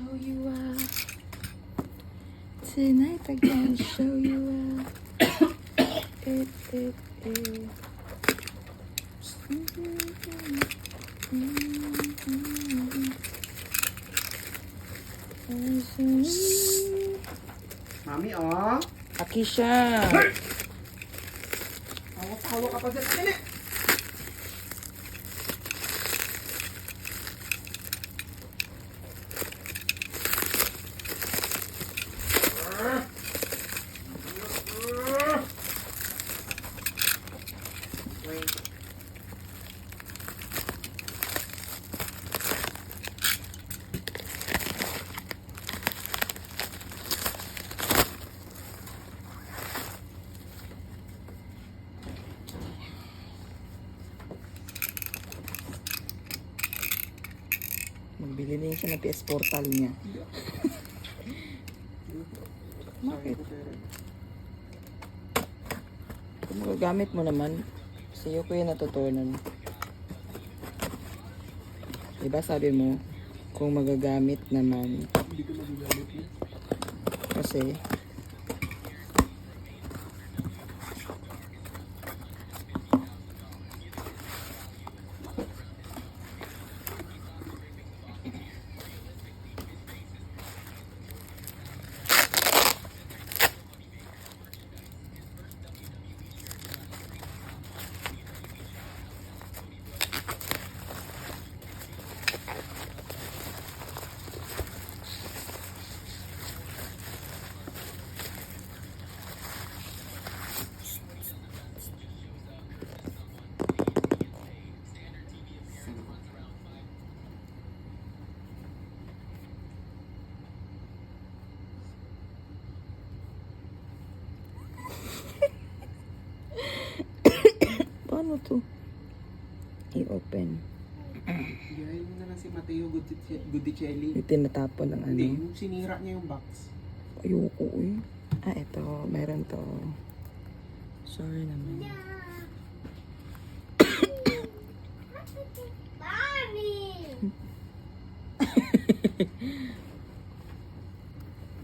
show you out. Tonight I gotta show you out. It. Mami, oh. Aki siya. Hawak ka pa dyan. Dali! Magbili din siya ng PS Portal niya. Bakit? Kung magagamit mo naman, sa'yo ko yung natutunan. Diba sabi mo, kung magagamit naman. Hindi ko magagamit yun. Kasi, paano to? I-open. Gayahin mo na lang si Mateo Gudicelli. Yung tinatapon ng ano. Hindi, yung sinira niya yung box. Ayoko eh. Ah, eto. Meron to. Sorry naman.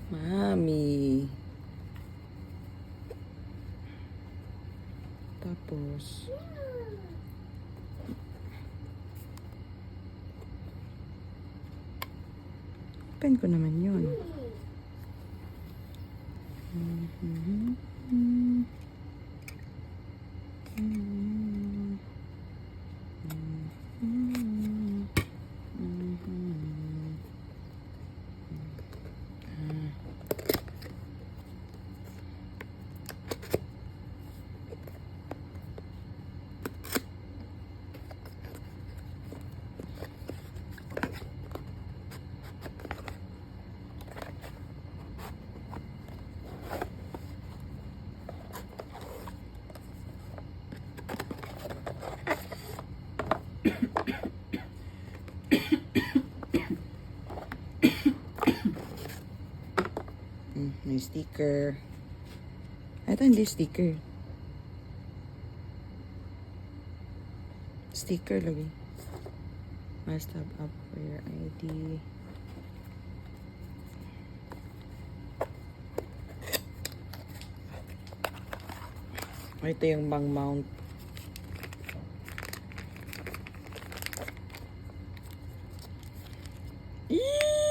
Mami. Tapos, pen ko naman yun. May sticker. Ito hindi sticker. Sticker lagi. Must have up for your ID. Ito yung bang mount.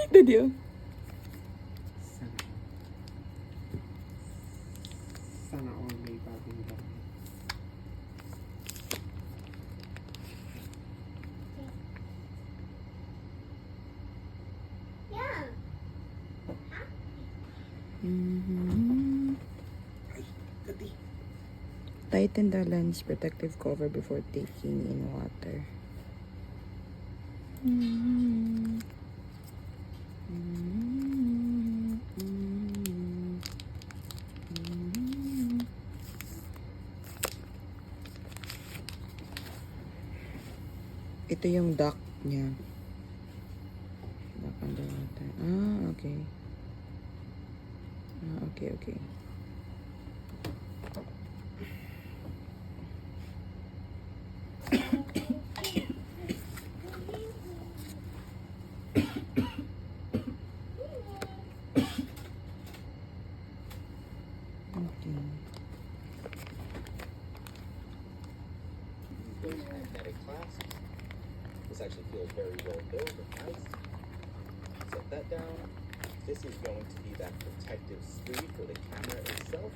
Dadi oh. Sana all may pagong ba. Ay, gati. Tighten the lens protective cover before taking in water. Ito yung duct niya. Duct underwater. Ah, okay. Ah, okay, okay. is very well built and nice. Set that down. This is going to be that protective sleeve for the camera itself.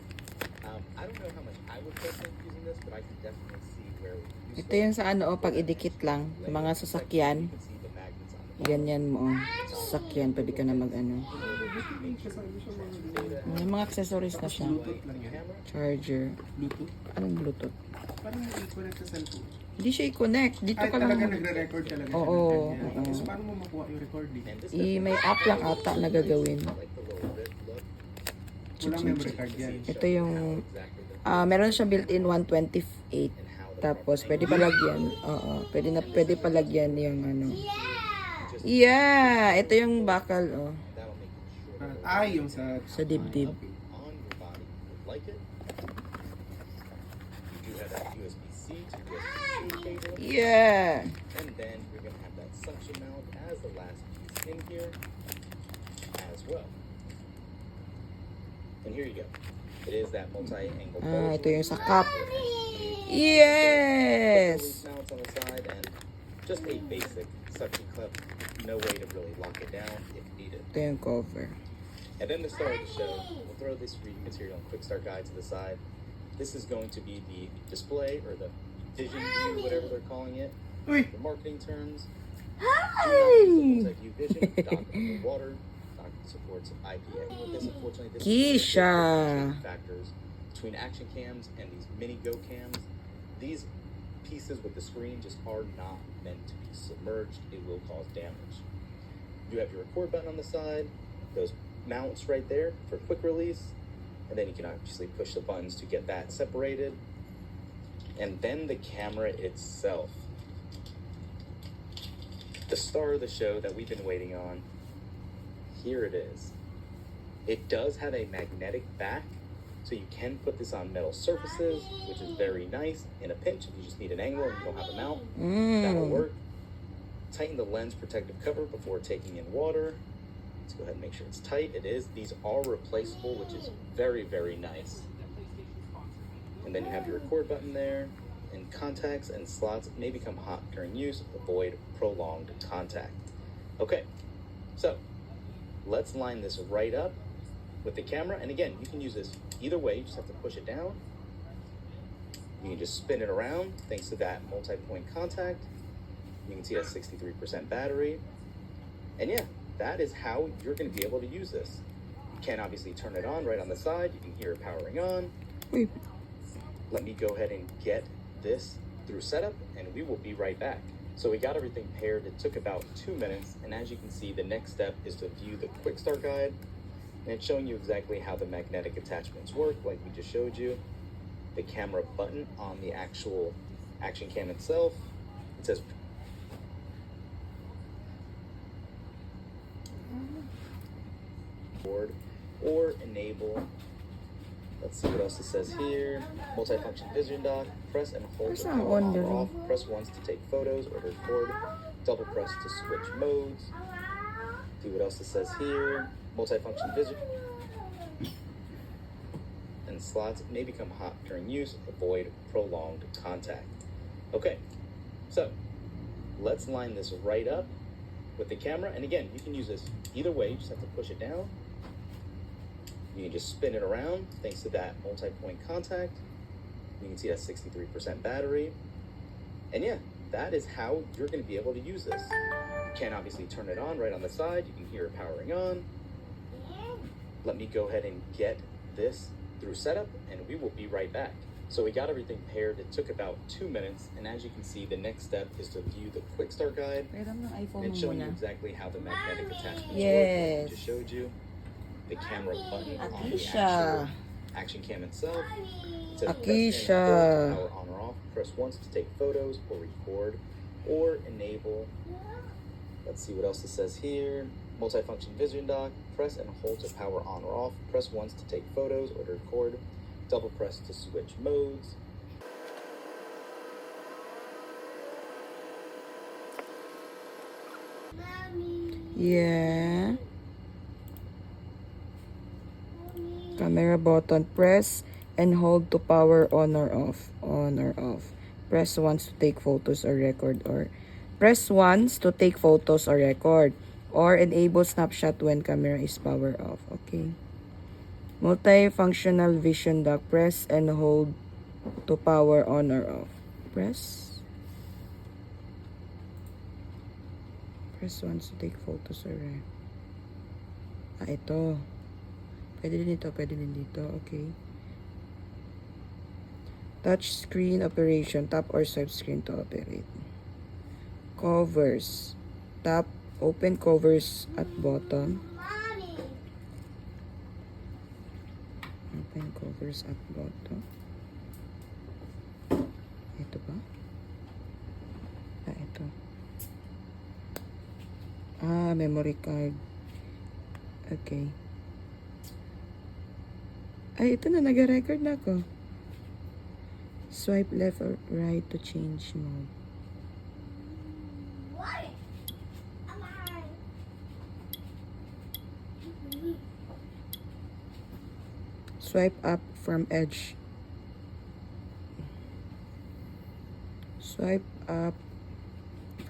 I don't know how much I would personally be using this, but I can definitely see where it would be Ito yung sa ano, pag idikit lang. Sa mga sasakyan. You can see the magnets on the bottom. Ganyan mo. Sa sasakyan, pwede ka na mag ano. Kasama siya mga May mga accessories na siya. Bluetooth lang yan. Charger. Bluetooth? Anong Bluetooth? Parang i-connect sa cellphone. Hindi siya i-connect. Dito Ay, ka lang. talaga nagre-record talaga siya Oo, ng ganyan. oo. So, paano mo makuha yung recording? And this May app lang ata na gagawin. like the little red look. Walang memory card yan. Ito yung, Exactly the meron siya built-in 128. and how the Tapos, pwede palagyan. Oo, pwede palagyan yung ano. Yeah! Ito yung bakal, oh. that'll make it shorter Ay, yung sa... Sa dibdib. on your body. Like it. You do have that USB-C to USB-C cable. Yeah! And then you're going to have that suction mount as the last piece in here as well. And here you go. It is that multi-angle Ito yung sa photo. cup. Yes! Mounts on the side and just a basic suction clip. No way to really lock it down if needed. Ito yung cover. And then to start the show, we'll throw this reading material and quick start guide to the side. This is going to be the display or the vision view, whatever they're calling it. Uy! The marketing terms. Hi! Multi-view vision, dock underwater, dock supports IPX. This, unfortunately, this Keisha. is factors between action cams and these mini go cams. These pieces with the screen just are not meant to be submerged. It will cause damage. You have your record button on the side, those mounts right there for quick release, and then you can obviously push the buttons to get that separated. And then the camera itself. The star of the show that we've been waiting on. Here it is. It does have a magnetic back, so you can put this on metal surfaces, which is very nice. In a pinch, if you just need an angle and you don't have a mount, that'll work. Tighten the lens protective cover before taking in water. Let's go ahead and make sure it's tight. It is. These are replaceable, which is very, very nice. And then you have your record button there. And contacts and slots may become hot during use. Avoid prolonged contact. Okay, so let's line this right up with the camera. And again, you can use this either way. You just have to push it down. You can just spin it around thanks to that multi-point contact. You can see that 63% battery. And yeah, that is how you're going to be able to use this. You can obviously turn it on right on the side. You can hear it powering on. Uy, Let me go ahead and get this through setup and we will be right back. So we got everything paired. It took about 2 minutes. And as you can see, the next step is to view the quick start guide. And it's showing you exactly how the magnetic attachments work, like we just showed you. The camera button on the actual action cam itself. It says board or enable. Let's see what else it says here. Multifunction vision dock. Press and hold to That's not power on or wondering. off. Press once to take photos or to record. Double press to switch modes. See what else it says here. Multifunction vision. And slots may become hot during use. Avoid prolonged contact. Okay, so let's line this right up with the camera. And again, you can use this either way. You just have to push it down. You can just spin it around thanks to that multi-point contact. You can see that 63% battery. And yeah, that is how you're going to be able to use this. You can obviously turn it on right on the side. You can hear it powering on. Let me go ahead and get this through setup and we will be right back. So we got everything paired. It took about 2 minutes. And as you can see, the next step is to view the quick start guide. meron ng iPhone And mo it's showing you muna. exactly how the magnetic attachments work. Yes. I just showed you the camera button on the Akisha. actual action cam itself. It says press Akisha. and hold to power on or off. Press once to take photos or record or enable. Let's see what else it says here. Multifunction vision dock. Press and hold to power on or off. Press once to take photos or to record. Double press to switch modes. Yeah. Camera button. Press and hold to power on or off. On or off. Press once to take photos or record or Press once to take photos or record. Or enable snapshot when camera is power off. Okay. Multifunctional vision dock. Press and hold to power on or off. Press. Press once to take photos or record. Ito. Pwede din ito, pwede din dito. Okay. Touch screen operation. Tap or swipe screen to operate. Covers. Tap, open covers at bottom. Open covers at bottom. Ito ba? Ito. Memory card. Okay. Ito na. Nag-record na ako. Swipe left or right to change mode. Swipe up from edge. Swipe up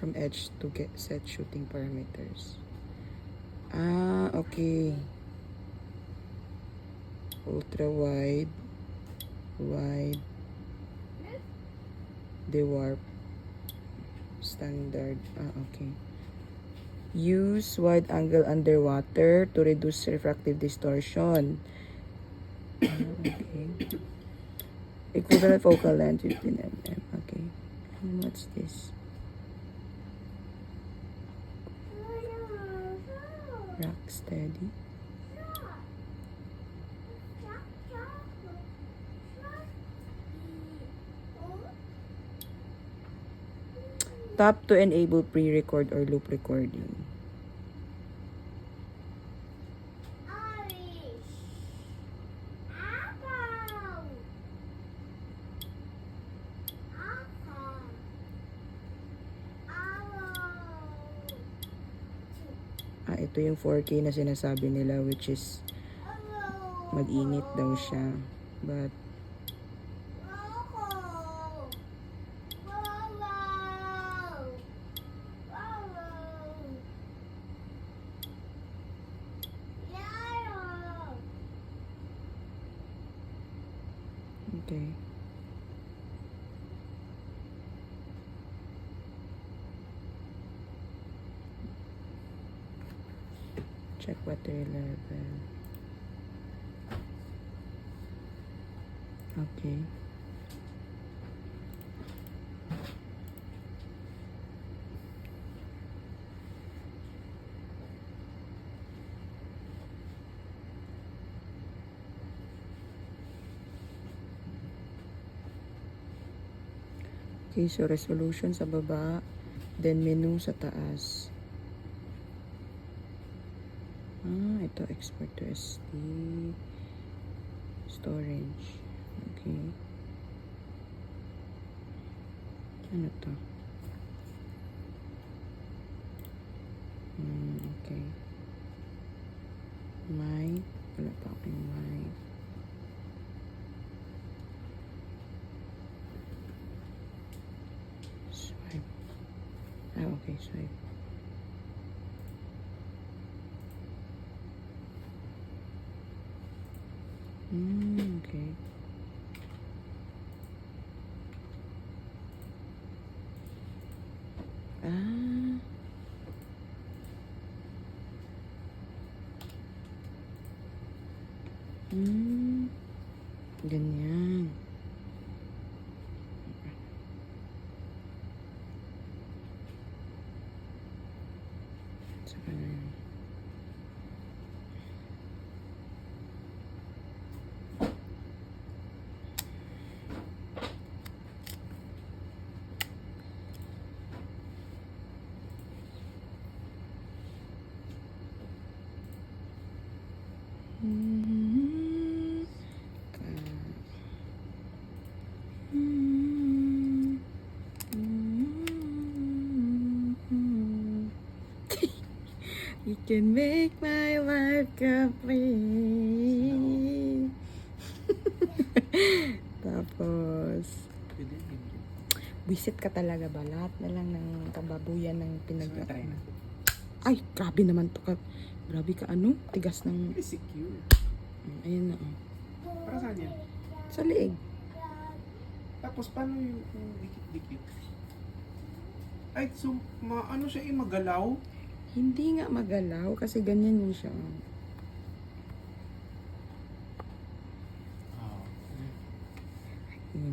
from edge to get set shooting parameters. Okay. Ultra wide, wide, dewarp, standard. Okay. Use wide angle underwater to reduce refractive distortion. Okay. Equivalent focal length 15 mm. Okay. And what's this? Rock steady. Tap to enable pre-record or loop recording. Ito yung 4K na sinasabi nila, which is mag-init daw siya. But okay. Check battery level. Okay. Okay, so resolution sa baba, then menu sa taas. Ito, export to SD storage. Okay. Ano to? Okay. Mic. Wala pa akong mic. Swipe. Okay, swipe. Okay. Ganyan. Saka na yun. You can make my life complete. Tapos, Pwede, hindi. Wisit ka talaga ba? Lahat na lang ng kababuyan ng pinag... So, try na. Ay, grabe naman to ka. Grabe ka ano? Tigas ng... Very secure. Ayan na oh. Para saan yan? Sa liig. Tapos paano yung dikit-dikit? Ay, so, ano siya magalaw? Hindi nga magalaw kasi ganyan yun siya.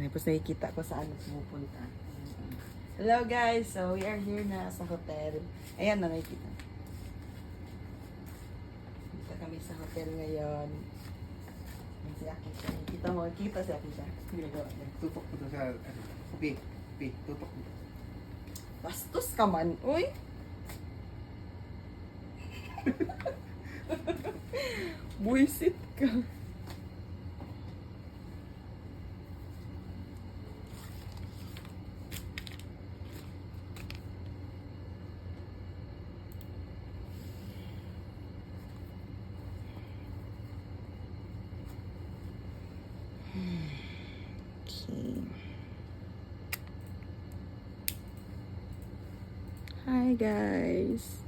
Tapos nakikita ko saan pumupunta. Hello guys! So we are here na sa hotel. Ayan na nakikita. Dito kami sa hotel ngayon. Si Akisha. Kita mo, kita si Akisha. Ginagawa niya. Tutok ko doon sa, ano, okay, tutok mo. Bastos ka man, uy! Buisit ka. Okay. Hi guys.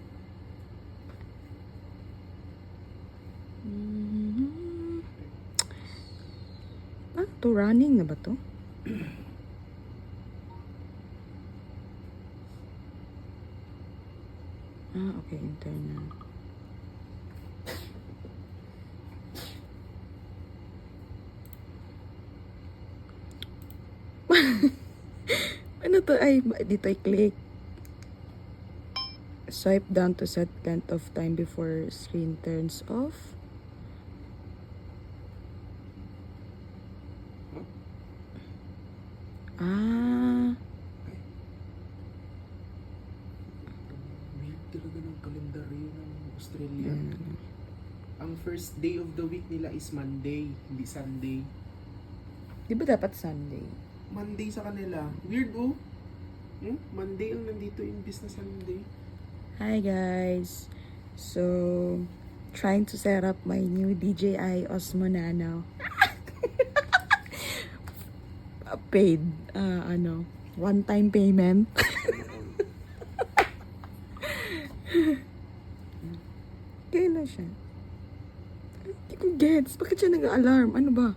To running na ba to? Okay, internal. Ano to? Ay, dito i-click. Swipe down to set length of time before screen turns off. Weird talaga ng kalendaryo ng Australia. Ang first day of the week nila is Monday, hindi Sunday. Di ba dapat Sunday? Monday sa kanila. Weird oh. Monday ang nandito imbis na Sunday. Hi guys. So, trying to set up my new DJI Osmo Nano. Paid, one-time payment. Kailan siya? Hindi ko gets. Bakit siya nag-alarm? Ano ba?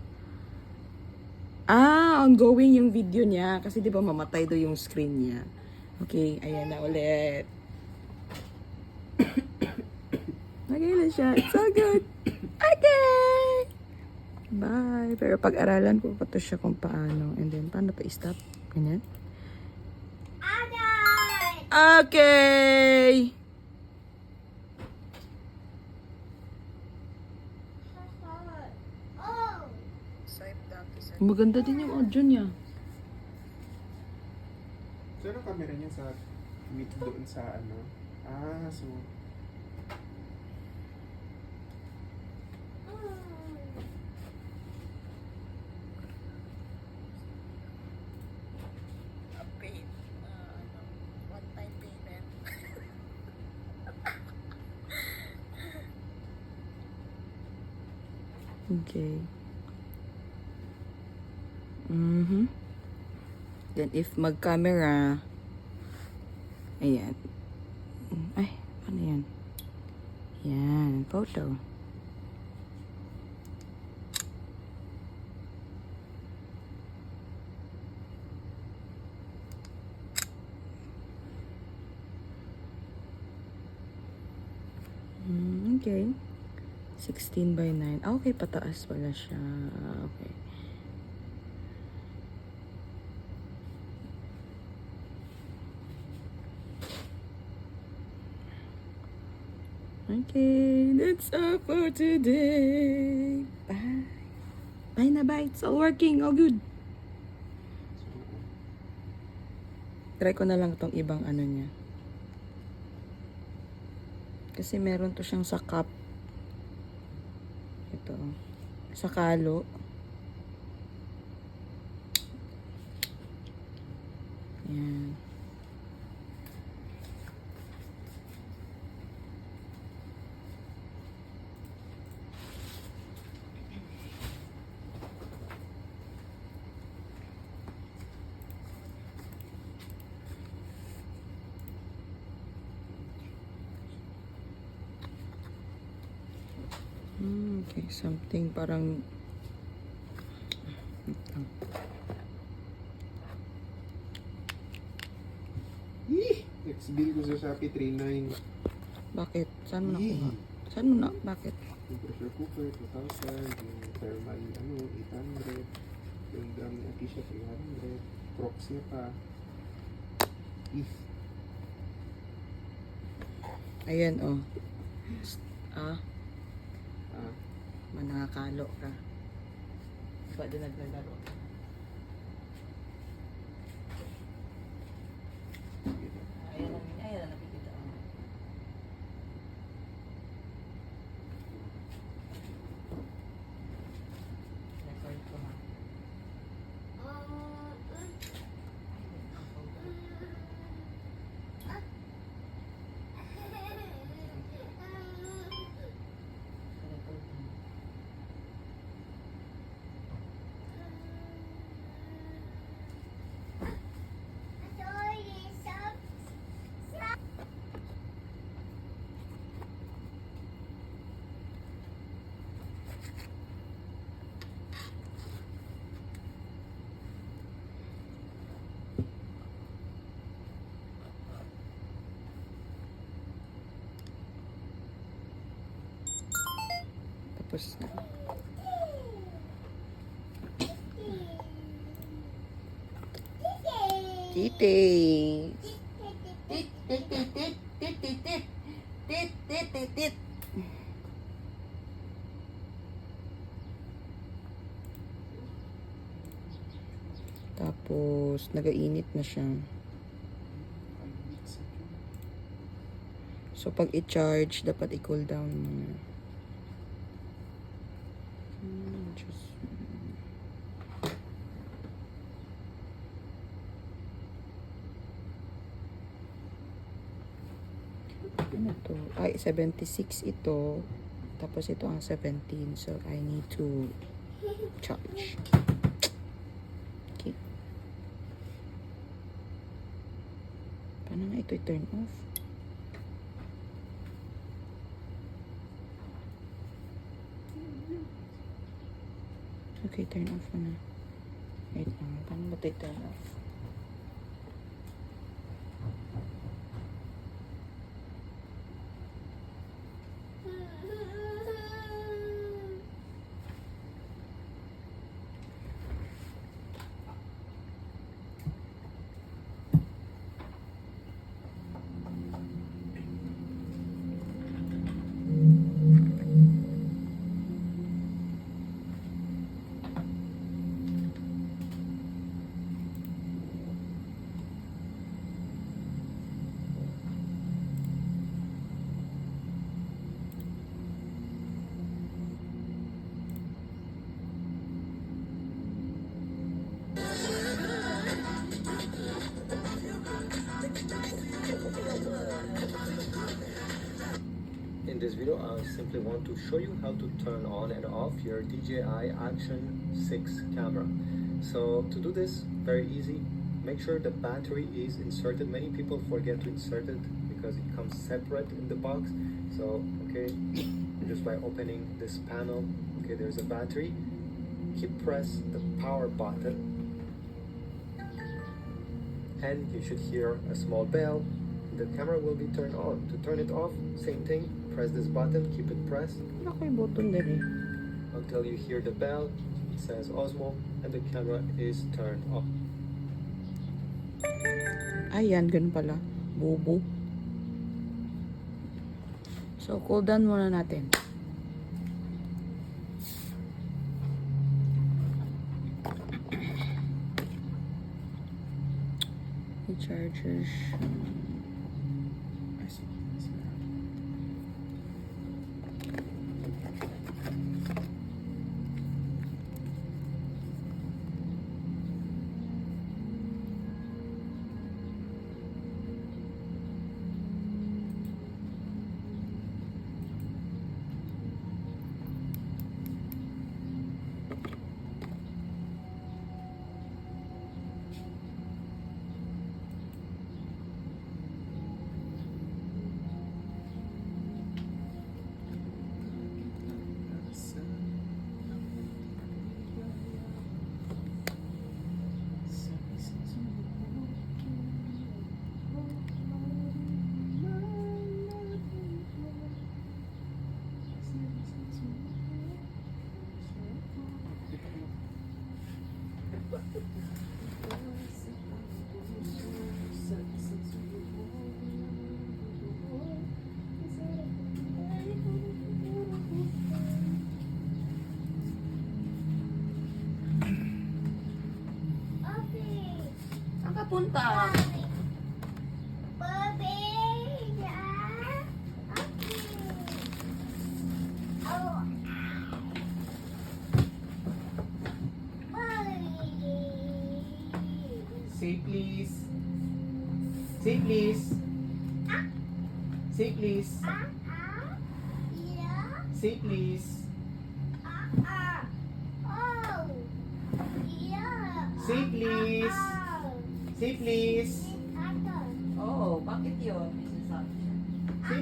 Ongoing yung video niya. Kasi di ba mamatay do yung screen niya. Okay, ayan na ulit. Okay na siya. It's all good. Okay! Bye. Pero pag-aralan ko pa to siya kung paano. And then, paano pa i-stop? Ganyan. Okay! Maganda din yung audio niya. So, anong camera niya sa doon sa ano? So... One-time payment. Okay. Then if mag-camera, ayan. Ay, ano yan? Yan, photo. Okay. 16 by 9. Okay, pataas pala siya. Okay. Okay, that's all for today. Bye. Bye na bye. It's all working. All good. Try ko na lang tong ibang ano niya. Kasi meron to siyang sa cup. Ito. Sa kalo. Yan. Okay, something parang... Ex-bill ko sa Shopee 39. Bakit? Saan mo nakuha? Yee. Saan mo na? Bakit? Yung pressure cooker, 2,000. Yung thermal, 800. Yung drum ni Akisha, 300. Crocs niya pa. Ayan, oh. Ah, Ah, manakakalo ka. Ba din naglalaro? Ayan na nakikita ko. Record ko ha. Record ko. Tapos na. Tite. Tit, tit, tit, tit, tit, tit, tit. Tit, tit, tit, tit. Tapos, nagainit na siya. 5 weeks ago. So, pag i-charge, dapat i-cool down muna. Just... Ano to? Ay, 76 ito. Tapos ito ang 17. So, I need to charge. Okay. Paano nga ito i-turn off? Okay, turn off mo na. Wait lang. Paano ba ito i-turn off? In this video, I simply want to show you how to turn on and off your DJI Action 6 camera. So to do this, very easy. Make sure the battery is inserted. Many people forget to insert it because it comes separate in the box. So, okay, just by opening this panel, okay, there's a battery. Keep press the power button and you should hear a small bell. The camera will be turned on. To turn it off, same thing. Press this button, keep it pressed Wala ko yung button din eh. until you hear the bell. It says Osmo and the camera is turned off. Ayan, ganun pala. Bobo. So, cool down muna natin. The chargers. I see. pupunta? Say please. Say please. Say please. Say please. Say please. Say please. Oh, bakit yun? May sinasabi siya. Say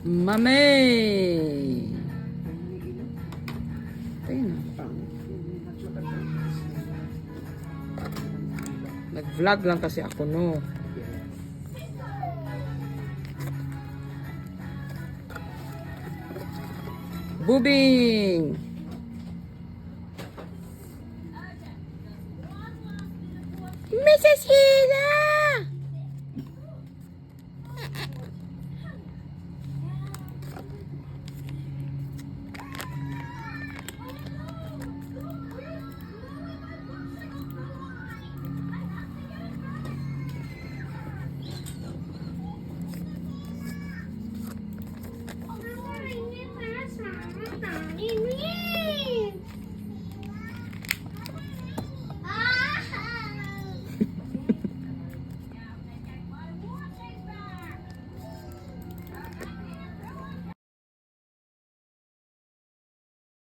Mami! Ayun na. Nag-vlog lang kasi ako, no? Bubing!